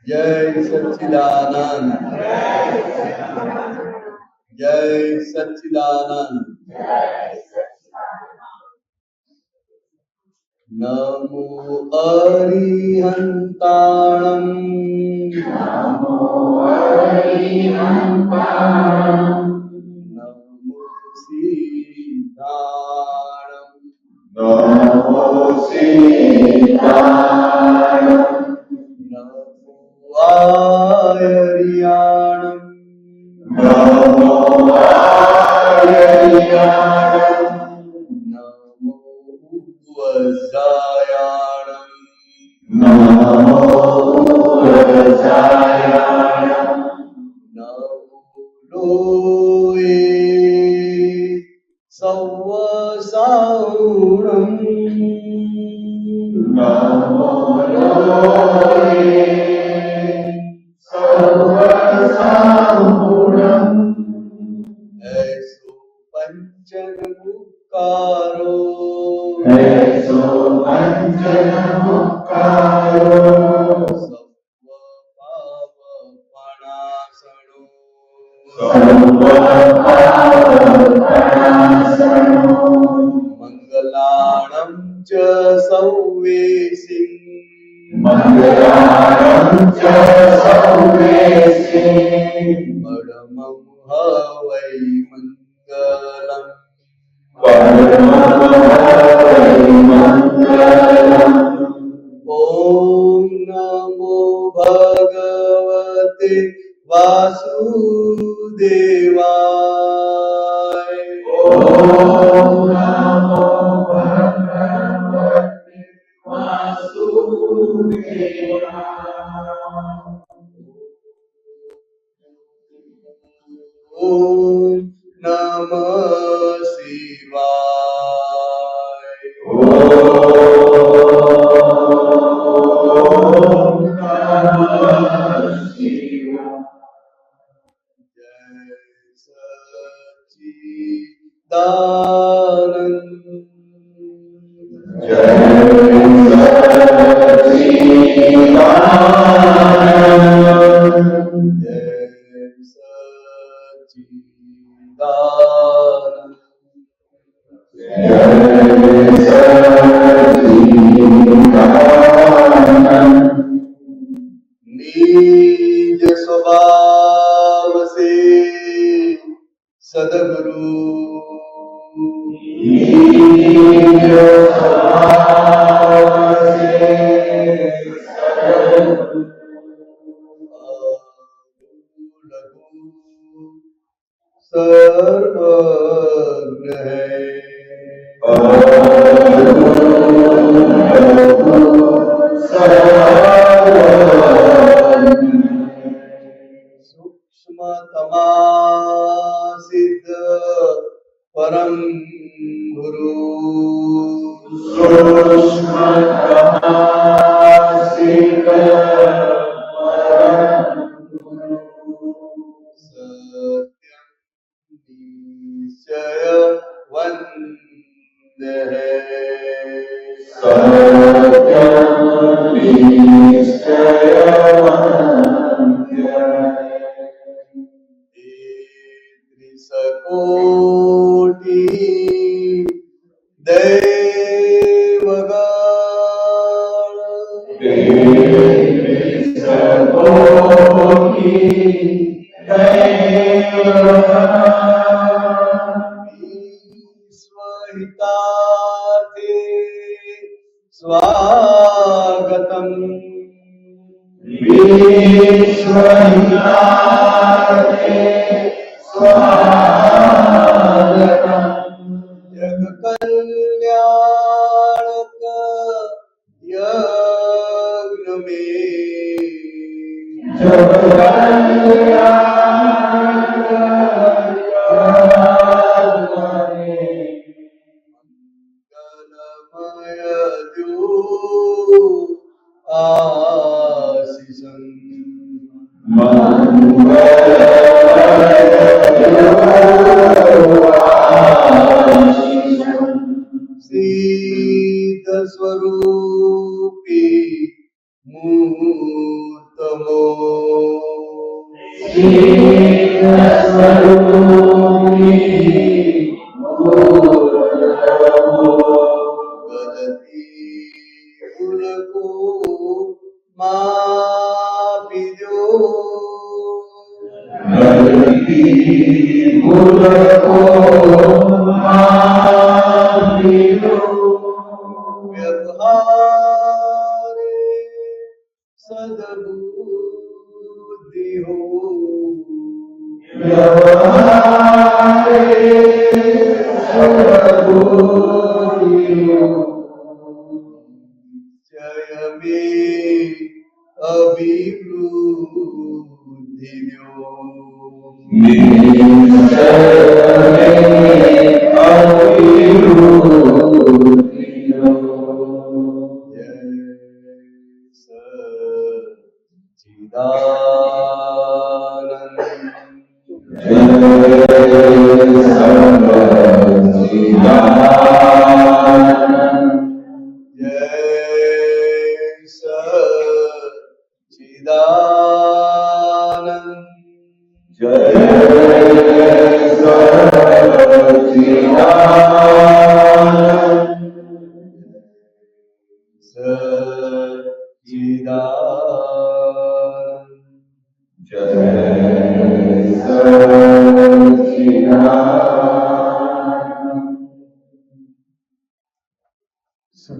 जय सच्चिदानंद, जय सच्चिदानंद। नमो अरिहंताणं, नमो सीताणं, नमो आयर्याणं, नमो वज्रायाणं, नमो लोये सव्वसाहुणं, नमो ऐसो पंचन मुक्कारो, सव्व पाप पणासनो, मंगलाणं च सौवेसिं, परमं हवै मंगलम्, ॐ नमो भगवते वासुदेवाय, ॐ नमः शिवाय, जय सच्चिदानंद, जय सच्चिदानंद। निज स्वभाव से सद्गुरु, सर्वज्ञ है, सूक्ष्मतमा सिद्ध परम गुरु, सत्यं निश्चय वंद्य है, त्रिसकोटि विश्वहितार्थे स्वागतम्, जग कल्याणक यज्ञ मंगलमय जो आशीषं, सिद्ध स्वरूपी मूर्तमो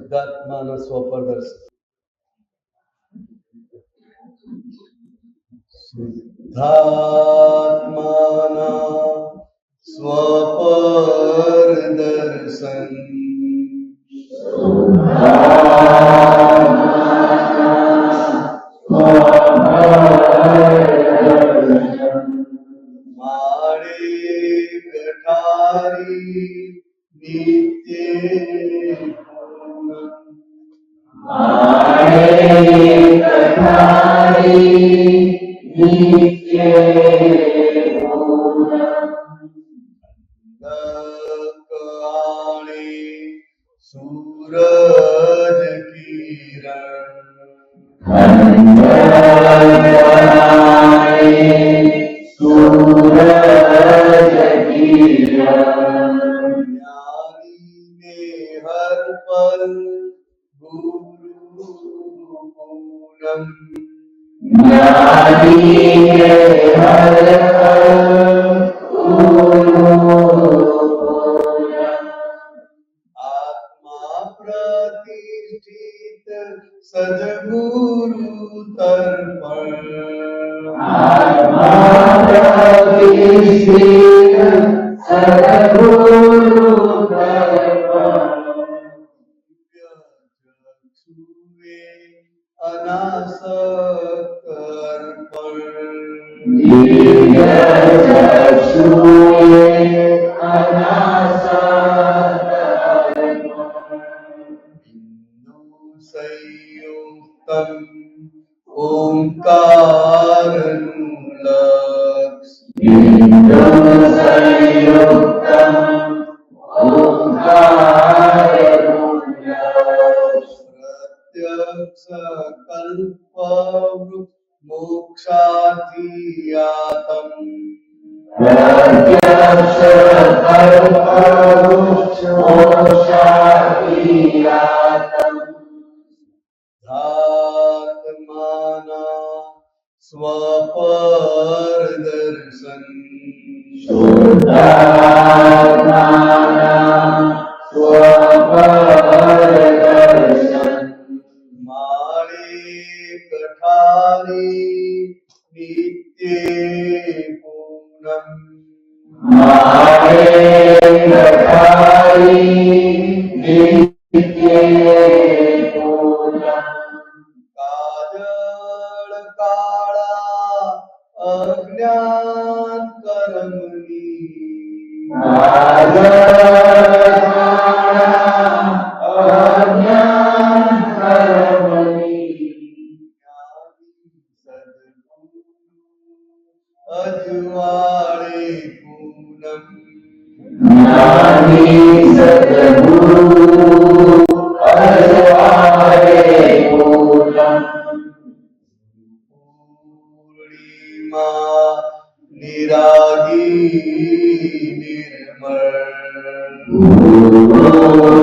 શુદ્ધાત્માનો સ્વપ્રદર્શન. શુદ્ધાત્માના સ્વપરદર્શન.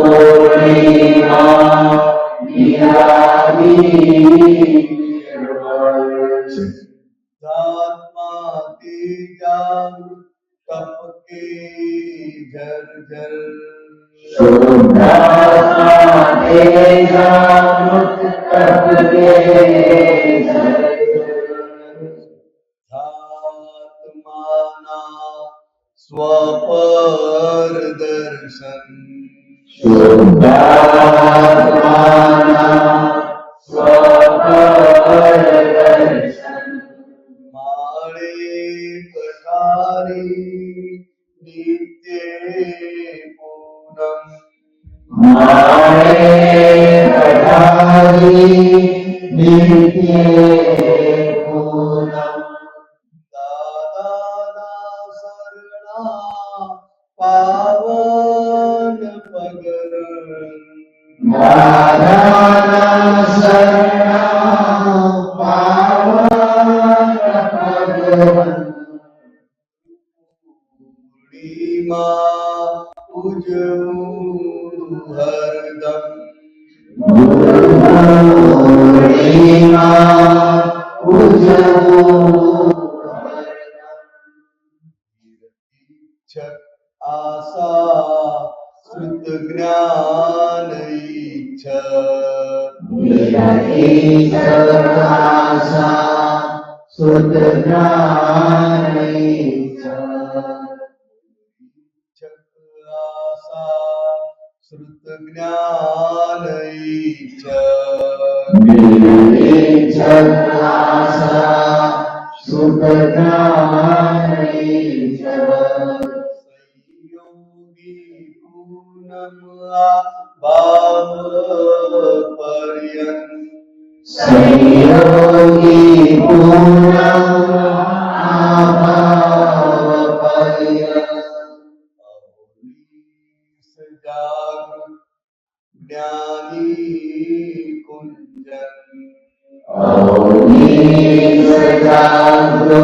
પૂર્ણિમા નિરાગી શુદ્ધાત્મા તેજામૃત તપકે જર્જર આત્માના સ્વપર દર્શન માળે કઠારી નિત્ય પૂનમ દાદાના શરણા પાવન પૂર્ણિમા ઉજવું હરદમ આશા શ્રુત જ્ઞાન શ્રુત જ્ઞાન સંયોગી પૂનમ ભાવ પર્યંત જાગૃત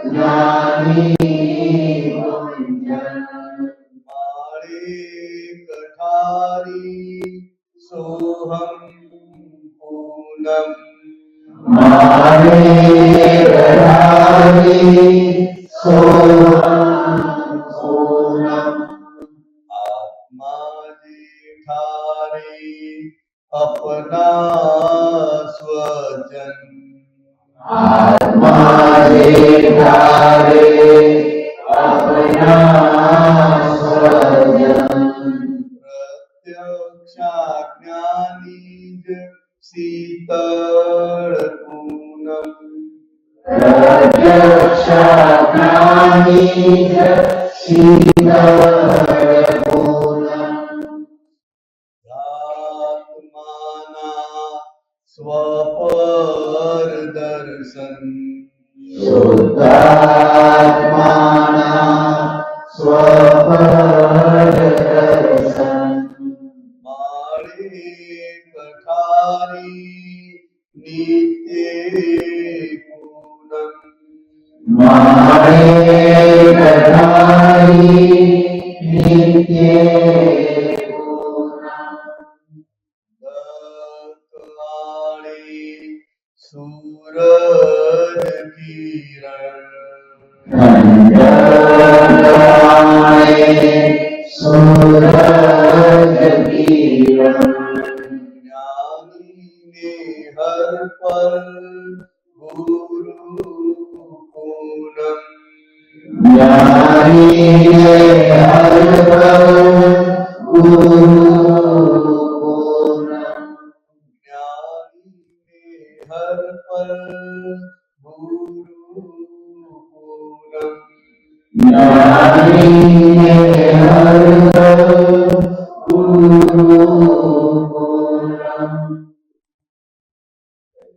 જ્ઞાની કુંજન માળે કઠારી સોહમ પૂનમ આત્મા જેઠારી અપના સ્વજન પ્રત્યક્ષા જ્ઞાની જ શીતળ પૂનમ આત્માના સ્વપર દર્શન માળે કઠારી નિત્ય પૂનમ દત્તવાણી સૂરજ જ્ઞાનીને હર પર ગુરુ પૂનમ જ્ઞાનીને હર પર ગુરુ પૂનમ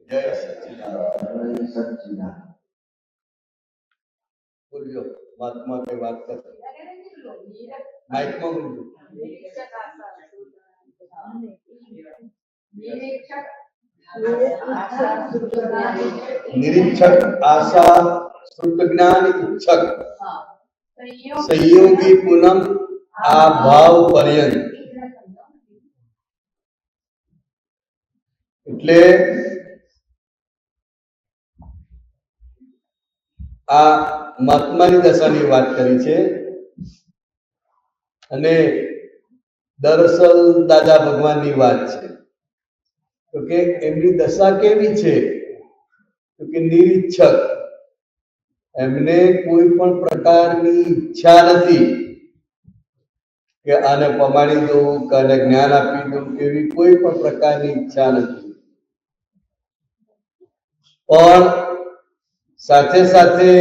જય સચ્ચિદાનંદ બોલજો વાતમાં કઈ વાત કરશે માઇકમાં બોલજો નિરીક્ષક, આશા, શ્રુત જ્ઞાન, ઈચ્છક, સંયોગી, પૂનમ, આ ભાવ પર્યંત. એટલે આ મહાત્માની દશાની વાત કરી છે. અને દરઅસલ દાદા ભગવાનની વાત છે. તો કે એમની દશા કેવી છે? તો કે નિરીક્ષક. એમને કોઈ પણ પ્રકારની ઈચ્છા નથી કે આને પમાડી દઉં કે આને જ્ઞાન આપી દઉં, એવી કોઈ પણ પ્રકારની ઈચ્છા નથી. પણ સાથે સાથે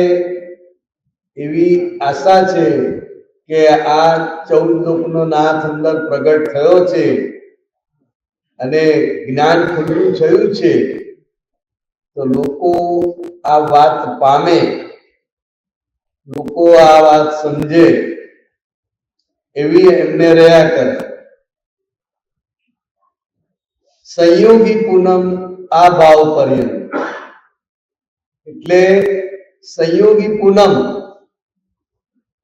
એવી આશા છે કે આ 14 લોકનો નાથ અંદર પ્રગટ થયો છે અને જ્ઞાન ખુલ્લું થયું છે, તો લોકો આ વાત પામે, લોકો આ વાત સમજે, એવી એમને રહ્યા કરે. સંયોગી પૂનમ, આ ભાવ પર્યંત. એટલે સંયોગી પૂનમ.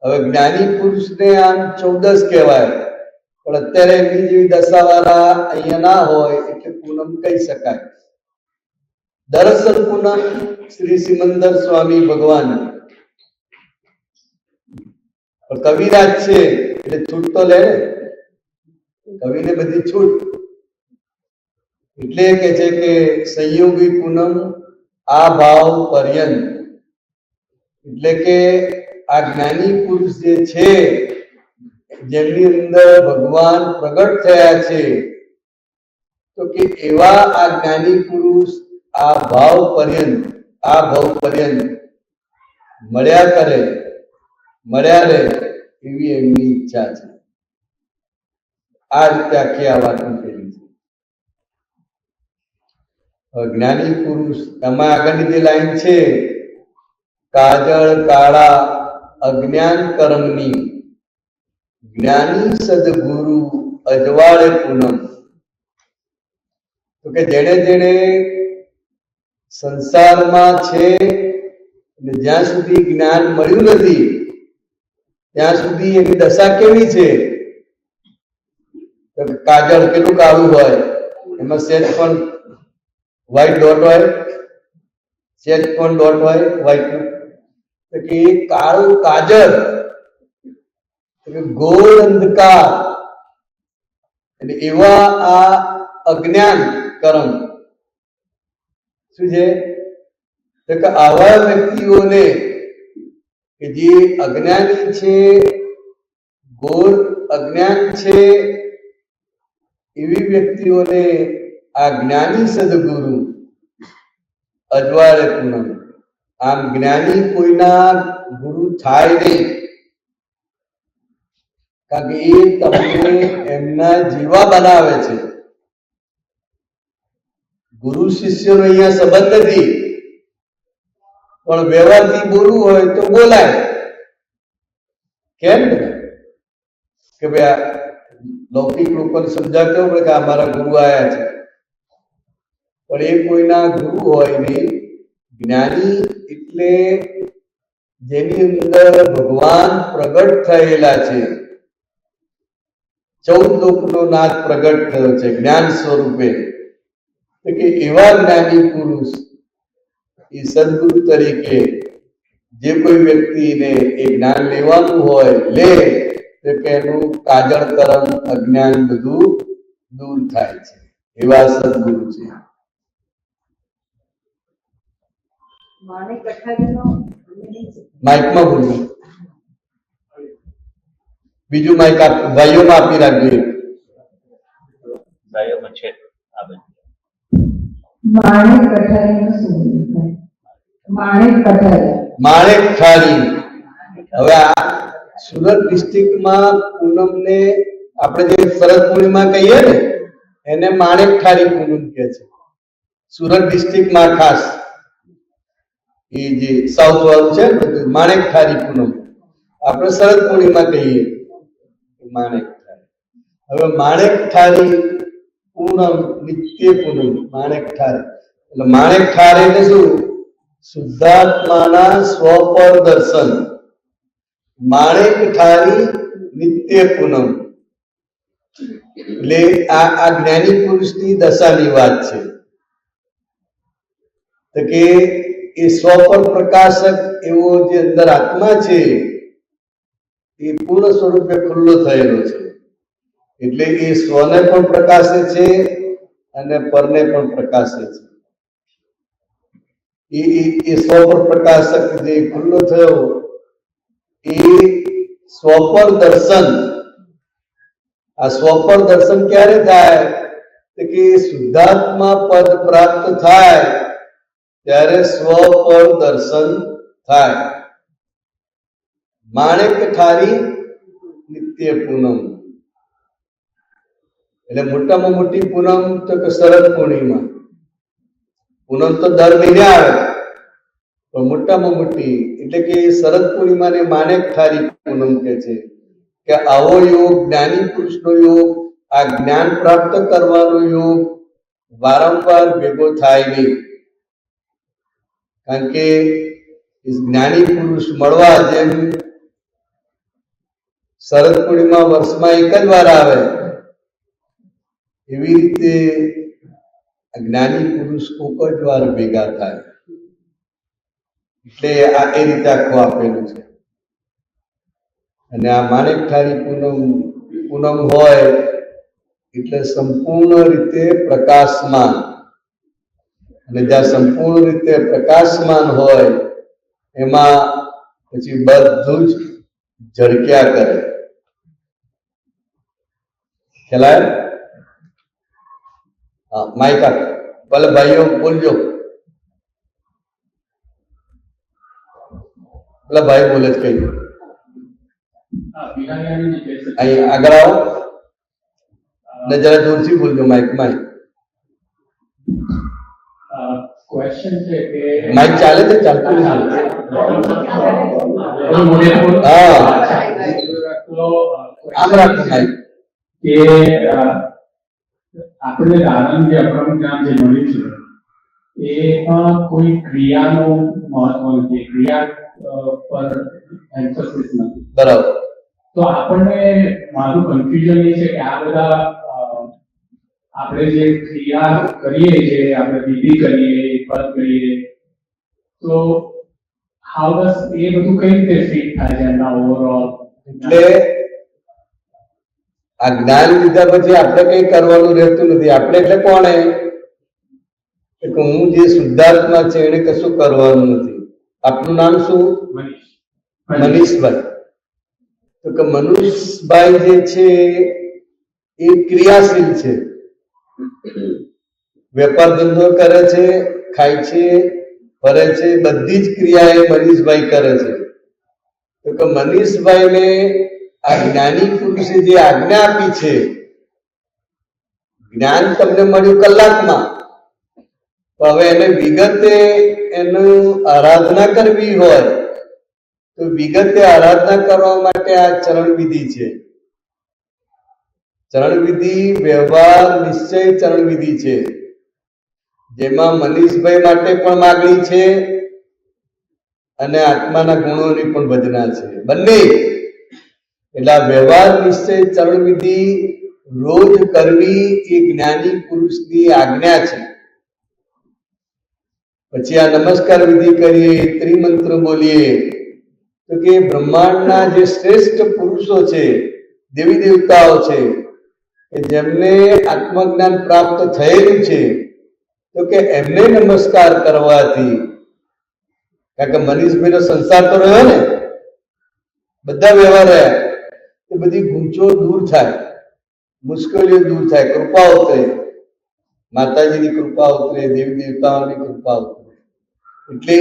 હવે જ્ઞાની પુરુષને આમ 14 કહેવાય, પણ અત્યારે એમની જેવી દશાવાળા અહીંયા ના હોય એટલે પૂનમ કહી શકાય. દરઅસલ પૂનમ શ્રી સિમંદર સ્વામી ભગવાન. કવિરાજ છે એટલે છૂટ તો લે ને, કવિને બધી છૂટ. એટલે કે છે કે સંયોગી પૂનમ, આ ભાવ પર્યંત. એટલે કે આ જ્ઞાની પુરુષ જે છે, જેમની અંદર ભગવાન પ્રગટ થયા છે, તો કે એવા આ જ્ઞાની પુરુષ આ ભાવ પર્યંત મળ્યા કરે, મળ્યા રહે, એવી એમની ઈચ્છા છે. આ રીતે આખી આ વાત મૂકેલી છે. જ્ઞાની પુરુષ, એમાં આગળની જે લાઈન છે, કાજળ કાળા અજ્ઞાન કર્મની, જ્ઞાની સદગુરુ અજવાળે પૂનમ. તો કે જેણે જેણે સંસારમાં છે અને જ્યાં સુધી જ્ઞાન મળ્યું નથી ત્યાં સુધી એની દશા કેવી છે? તો કાજળ કેટલું કાળું હોય, એમાં સેજ પણ વ્હાઈટ ડોટ હોય, સેજ પણ ડોટ હોય વ્હાઈટ. તો કે એ કાળું કાજળ, ઘોર અંધકાર, અને એવા આ અજ્ઞાન કર્મ શું છે? તો કે આવા વ્યક્તિઓને કે જે અજ્ઞાની છે, ઘોર અજ્ઞાન છે, એવી વ્યક્તિઓને આ જ્ઞાની સદગુરુ અજવાળે પૂનમ. આમ જ્ઞાની કોઈના ગુરુ થાય નહીં, કારણ કે એ તમને એમના જેવા બનાવે છે. ગુરુ શિષ્યનો અહીંયા સંબંધ નથી, પણ વ્યવહારથી બોલવું હોય તો બોલાય. કેમ કે ભાઈ લૌકિક લોકોને સમજાવવું પડે કે અમારા ગુરુ આવ્યા છે, પણ એ કોઈના ગુરુ હોય નહીં. જ્ઞાની એટલે જેની અંદર ભગવાન પ્રગટ થયેલા છે, 14 લોકનો નાથ પ્રગટ થયો છે જ્ઞાન સ્વરૂપે. કે એવા જ્ઞાની પુરુષ એ સદગુરુ તરીકે જે કોઈ વ્યક્તિને એ જ્ઞાન લેવાનું હોય લે, તો કે એનું કાજળ કર્મ અજ્ઞાન બધું દૂર થાય છે. એવા સદગુરુ છે. માઇકમાં બોલવું, બીજું માઇક ભાઈઓમાં આપી રાખજો. ભાઈઓમાં છે માણેક કઠારીનું શું થાય? માણેક કઠારી, માણેક ઠારી. હવે આ સુરત ડિસ્ટ્રિક્ટમાં પૂનમને આપણે જે શરદ પૂર્ણિમા કહીએ ને, એને માણેક ઠારી પૂનમ કહે છે. સુરત ડિસ્ટ્રિક્ટમાં ખાસ એ જે સાઉથ વાળું છે ને, માણેક ઠારી પૂનમ. આપણે શરદ પૂર્ણિમા કહીએ માણેક ઠારી. હવે માણેક ઠારી પૂનમ, નિત્ય પૂનમ, માણેક ઠાર. એટલે માણેક ઠાર એટલે શું? શુદ્ધાત્માના સ્વપર દર્શન. માણેક ઠારી નિત્ય પૂનમ. એટલે આ જ્ઞાની પુરુષની દશાની વાત છે. તો કે એ સ્વપર પ્રકાશક એવો જે અંદર આત્મા છે એ પૂર્ણ સ્વરૂપે ખુલ્લો થયેલો છે. એટલે એ સ્વને પણ પ્રકાશે છે અને પરને પણ પ્રકાશે છે. એ સ્વ પર પ્રકાશક જે ખુલ્લો થયો એ સ્વપર દર્શન. આ સ્વપર દર્શન ક્યારે થાય? તો કે શુદ્ધાત્મા પદ પ્રાપ્ત થાય ત્યારે સ્વપર દર્શન થાય. માણેક ઠારી નિત્ય પૂનમ. એટલે મોટામાં મોટી પૂનમ તો કે શરદ પૂર્ણિમા. પૂનમ તો દર મહિને આવે, પણ મોટામાં મોટી એટલે કે શરદ પૂર્ણિમાને માણેક ઠારી પૂનમ કે છે. કે આવો યોગ, જ્ઞાની પુરુષનો યોગ, આ જ્ઞાન પ્રાપ્ત કરવાનો યોગ વારંવાર ભેગો થાય નહીં. કારણ કે જ્ઞાની પુરુષ મળવા, જેમ શરદ પૂર્ણિમા વર્ષમાં એક જ વાર આવે, એવી રીતે જ્ઞાની પુરુષ કોક જ વાર ભેગા થાય. એટલે આ એ રીતે આખું આપેલું છે. અને આ માણેક ઠારી પૂનમ હોય એટલે સંપૂર્ણ રીતે પ્રકાશમાન. અને જ્યાં સંપૂર્ણ રીતે પ્રકાશમાન હોય એમાં પછી બધું જ ઝળક્યા કરે. ખ્યાલ? હા, માઇક આપ. ભલે ભાઈઓ બોલજો. પેલા ભાઈ બોલે જ કઈ. અહીં આગળ આવો ને જરા જોરથી બોલજો. માઇક ક્વેશ્ચન છે કે માઇક ચાલે છે? ચાલતું હા, આમ રાખો માઇક. કે આપણે આનંદ જે અક્રમ જ્ઞાન જે મળ્યું છે એમાં કોઈ ક્રિયાનું મહત્વ નથી, ક્રિયા પર એમ્ફેસિસ નથી. બરાબર. તો આપણને મારું કન્ફ્યુઝન એ છે કે આ બધા આપણે જે ક્રિયા કરીએ, જે આપણે વિધિ કરીએ, પદ કરીએ, તો હાઉ ડઝ એ બધું કઈ રીતે ફિટ થાય છે એમના ઓવરઓલ? એટલે આ જ્ઞાન લીધા પછી આપણે કઈ કરવાનું રહેતું નથી. આપણે એટલે કોણે? કે હું જે શુદ્ધાત્મા છે એને કશું કરવાનું નથી. આપનું નામ શું? મનીષભાઈ. તો કે મનીષભાઈ જે છે એ ક્રિયાશીલ છે. વેપાર ધંધો કરે છે, ખાય છે, ફરે છે, બધી જ ક્રિયા એ મનીષભાઈ કરે છે. તો કે મનીષભાઈને આ જ્ઞાની પુરુષે જે આજ્ઞા આપી છે, જ્ઞાન તમને મળ્યું કલાકમાં, તો હવે એને વિગતે એનું આરાધના કરવી હોય તો વિગતે આરાધના કરવા માટે આ ચરણ વિધિ છે. ચરણ વિધિ વ્યવહાર નિશ્ચય ચરણ વિધિ છે, જેમાં મનીષભાઈ માટે પણ માગણી છે અને આત્માના ગુણોની પણ ભજના છે, બંને. એટલે આ વ્યવહાર નિશ્ચય ચરણ વિધિ રોજ કરવી એ જ્ઞાની પુરુષની આજ્ઞા છે. પછી આ નમસ્કાર વિધિ કરીએ, ત્રિમંત્ર બોલીએ, તો કે બ્રહ્માંડના જે શ્રેષ્ઠ પુરુષો છે, દેવી દેવતાઓ છે, કે જેમને આત્મજ્ઞાન પ્રાપ્ત થયેલું છે, તો કે એમને નમસ્કાર કરવાથી, કારણ કે મનીષભાઈનો સંસાર તો રહ્યો ને, બધા વ્યવહાર રહ્યા, એ બધી ગૂંચો દૂર થાય, મુશ્કેલીઓ દૂર થાય, કૃપા ઉતરે, માતાજીની કૃપા ઉતરે, દેવી દેવતાઓની કૃપા ઉતરે. એટલે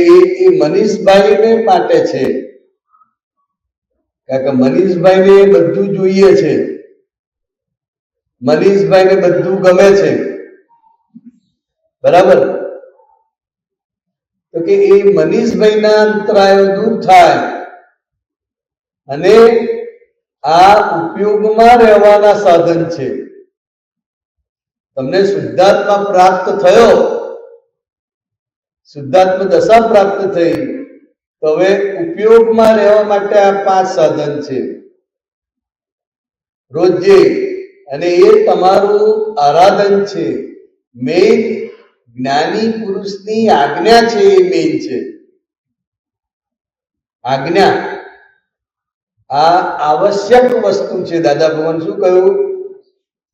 એ મનીષભાઈને માટે છે, કારણ કે મનીષભાઈને બધું જોઈએ છે, મનીષભાઈને બધું ગમે છે, બરાબર. તો કે એ મનીષભાઈના અંતરાયો દૂર થાય અને આ ઉપયોગમાં રહેવાના સાધન છે. તમને શુદ્ધાત્મા પ્રાપ્ત થયો, શુદ્ધાત્મ દશા પ્રાપ્ત થઈ, તો હવે ઉપયોગમાં રહેવા માટે આ 5 સાધન છે રોજે, અને એ તમારું આરાધન છે. મેન જ્ઞાની પુરુષની આજ્ઞા છે, એ મેન છે. આજ્ઞા આ આવશ્યક વસ્તુ છે. દાદા ભગવાન શું કહ્યું?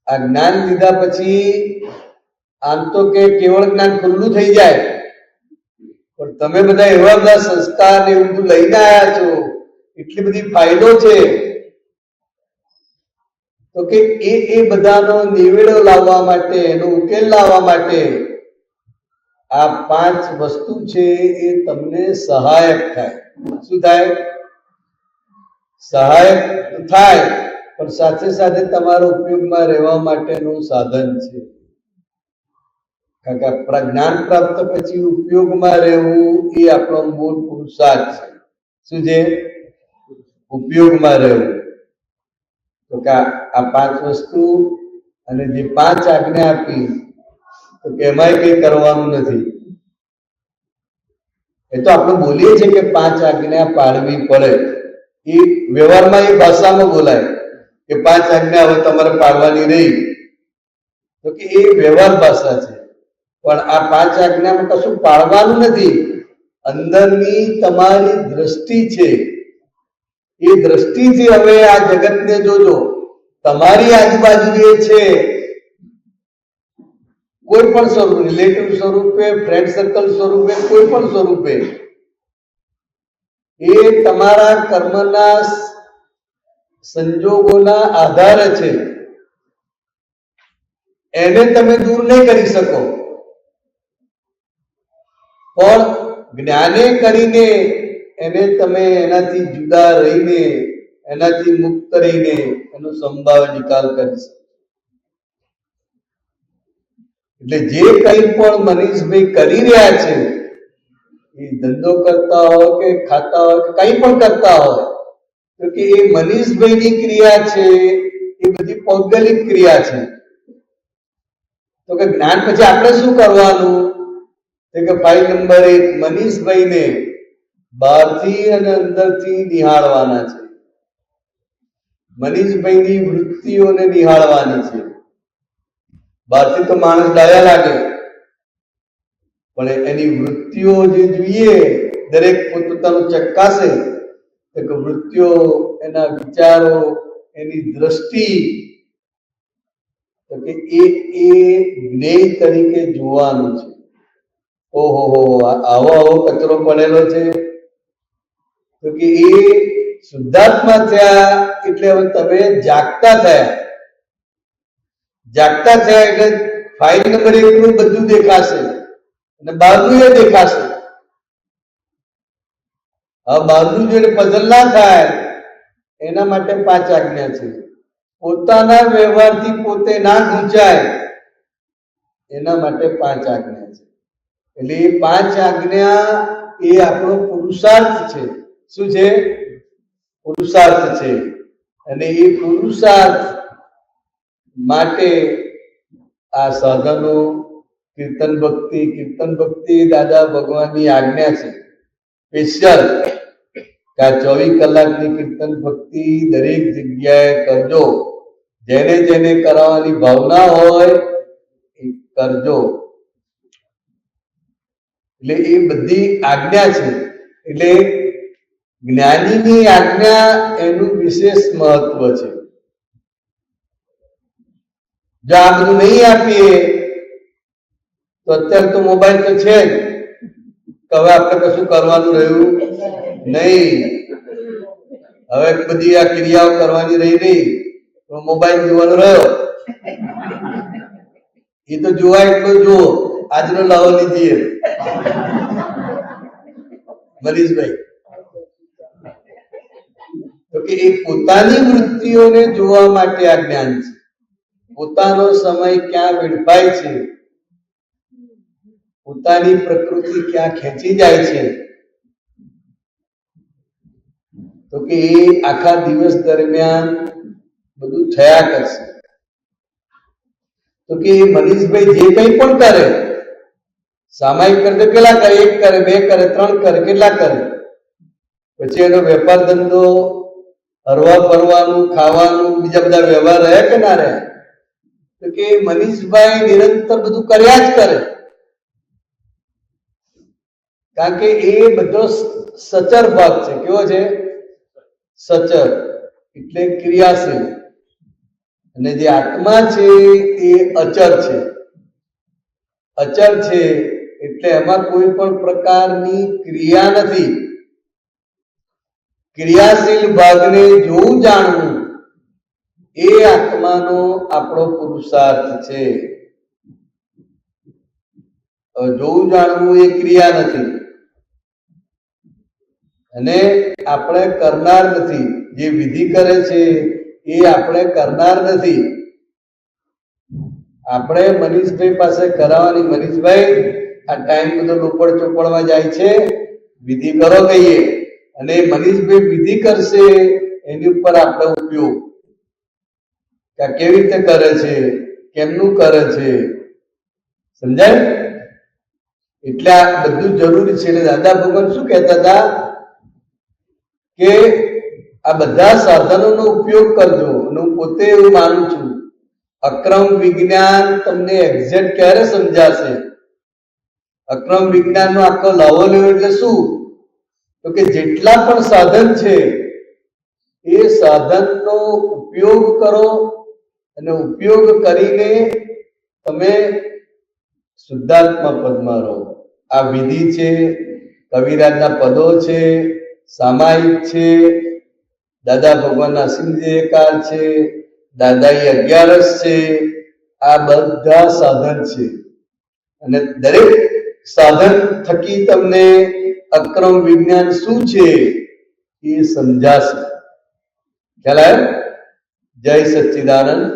આ જ્ઞાન લીધા પછી આમ તો કે કેવળ જ્ઞાન ખુલ્લું થઈ જાય, પણ તમે બધા એવા બધા સંસ્કાર ને એવું બધું લઈને આવ્યા છો, એટલી બધી ફાયદો છે, તો કે એ બધાનો નિવેડો લાવવા માટે, એનો ઉકેલ લાવવા માટે આ 5 વસ્તુ છે એ તમને સહાયક થાય. શું થાય? સહાયક થાય, પણ સાથે સાથે તમારા ઉપયોગમાં રહેવા માટેનું સાધન છે. કારણ કે પ્રજ્ઞાન પ્રાપ્ત પછી ઉપયોગમાં રહેવું એ આપણો મૂળ પુરુષાર્થ છે. શું છે? ઉપયોગમાં રહેવું. તો કે આ 5 વસ્તુ અને જે 5 આજ્ઞા આપી, તો કે એમાંય કંઈ કરવાનું નથી. એ તો આપણે બોલીએ છીએ કે 5 આજ્ઞા પાળવી પડે, એ વ્યવહારમાં એ ભાષામાં બોલાય કે 5 આજ્ઞા હવે તમારે પાળવાની નહીં, તો કે એ વ્યવહાર ભાષા છે. પણ આ 5 આજ્ઞામાં કશું પાળવાનું નથી. અંદરની તમારી દ્રષ્ટિ છે, એ દ્રષ્ટિથી હવે આ જગતને જોજો. તમારી આજુબાજુ જે છે, કોઈ પણ સ્વરૂપ, રિલેટિવ સ્વરૂપે, ફ્રેન્ડ સર્કલ સ્વરૂપે, કોઈ પણ સ્વરૂપે, એ તમારા કર્મના સંજોગોના આધારે છે. એને તમે દૂર નહીં કરી શકો, પણ જ્ઞાને કરીને એને તમે એનાથી જુદા રહીને, એનાથી મુક્ત રહીને એનો સંભાવ નિકાલ કરી શકો. એટલે જે કંઈ પણ મનીષભાઈ કરી રહ્યા છે, એ ધંધો કરતા હોય કે ખાતા હોય કે કંઈ પણ કરતા હોય, તો કે એ મનીષભાઈની ક્રિયા છે, એ બધી પૌદ્ગલિક ક્રિયા છે. તો કે જ્ઞાન પછી આપણે શું કરવાનું? કે ફાઇલ નંબર 1, મનીષભાઈને બહારથી અને અંદરથી નિહાળવાના છે. મનીષભાઈની વૃત્તિઓને નિહાળવાની છે. બહારથી તો માણસ ડાયા લાગે, પણ એની વૃત્તિઓ જે જોઈએ, દરેક પોતપોતાનું ચક્કાશે, તો કે વૃત્તિઓ, એના વિચારો, એની દ્રષ્ટિ, તો કે એ જ્ઞેય તરીકે જોવાનું છે. ઓહો, આવો કચરો પડેલો છે, તો કે એ શુદ્ધાત્મા થયા એટલે હવે તમે જાગતા થયા. જાગતા થયા એટલે ફાઇલ નંબર 1 નું બધું દેખાશે અને બહારનું એ દેખાશે. હવે બહારનું જોઈને પઝલ ના થાય, એના માટે 5 આજ્ઞા છે. પોતાના વ્યવહારથી પોતે ના ગૂંચાય, એના માટે 5 આજ્ઞા છે. એટલે એ 5 આજ્ઞા એ આપણો પુરુષાર્થ છે. શું છે? પુરુષાર્થ છે. અને એ પુરુષાર્થ માટે આ સાધનો, કીર્તન ભક્તિ દાદા ભગવાનની આજ્ઞા છે સ્પેશિયલ, કે આ 24 કલાકની કીર્તન ભક્તિ દરેક જગ્યાએ કરજો. જેને જેને કરાવવાની ભાવના હોય એ કરજો. એટલે એ બધી આજ્ઞા છે. એટલે જ્ઞાનીની આજ્ઞા એનું વિશેષ મહત્વ છે. જો આ બધું નહીં આપીએ તો અત્યારે તો મોબાઈલ તો છે જ, હવે આપણે કશું કરવાનું રહ્યું નહીં. હવે બધી આ ક્રિયાઓ કરવાની રહી નહીં, તો મોબાઈલ જોવાનો રહ્યો. એ તો જોવા એટલો જુઓ. આજનો લાવો લીધીએ મનીષભાઈ, તો કે એ પોતાની વૃત્તિઓને જોવા માટે આ જ્ઞાન છે. પોતાનો સમય ક્યાં વેડફાય છે, પોતાની પ્રકૃતિ ક્યાં ખેંચી જાય છે, તો કે એ આખા દિવસ દરમિયાન બધું થયા કરશે. તો કે એ મનીષભાઈ જે કંઈ પણ કરે, સામાયિક કરે તો કેટલા કરે? 1 કરે, 2 કરે, 3 કરે, કેટલા કરે? પછી એનો વેપાર ધંધો, હરવા ફરવાનું, ખાવાનું, બીજા બધા વ્યવહાર રહ્યા કે ના રહ્યા? તો કે મનીષભાઈ નિરંતર બધું કર્યા જ કરે, કારણ કે એ બધો સચર ભાગ છે. કેવો છે? સચર એટલે ક્રિયાશીલ. અને જે આત્મા છે એ અચર છે. અચર છે એટલે એમાં કોઈ પણ પ્રકારની ક્રિયા નથી. ક્રિયાશીલ ભાગને જોવું, જાણવું એ આત્માનો આપણો પુરુષાર્થ છે. જોવું જાણવું એ ક્રિયા નથી અને આપણે કરનાર નથી. જે વિધિ કરે છે એ આપણે કરનાર નથી. આપણે મનીષભાઈ પાસે કરાવવાની, મનીષભાઈ આ ટાઈમ બધો લોપડ ચોપડમાં જાય છે, વિધિ કરો કહીએ, અને મનીષભાઈ વિધિ કરશે એની ઉપર આપણે ઉપયોગ કે કેવી રીતે કરે છે, કેમનું કરે છે, સમજાય? એટલે આ બધું જરૂરી છે. એટલે દાદા ભગવાન શું કહેતા હતા કે આ બધા સાધનોનો ઉપયોગ કરજો. અને હું પોતે એવું માનું છું, અક્રમ વિજ્ઞાન તમને એક્ઝેક્ટ ક્યારે સમજાશે? અક્રમ વિજ્ઞાનનો આખો લાવો લેવો એટલે શું? તો કે જેટલા પણ સાધન છે એ સાધનનો ઉપયોગ કરો અને ઉપયોગ કરીને તમે શુદ્ધાત્મા પદમાં રહો. આ વિધિ છે, કવિરાજના પદો છે, સામાયિક છે, દાદા ભગવાનના અસીમ જયકાર છે, દાદાઈ 11 છે, આ બધા સાધન છે. અને દરેક સાધન થકી તમને અક્રમ વિજ્ઞાન શું છે એ સમજાશે. ખ્યાલ આવ્યો? જય સચ્ચિદાનંદ.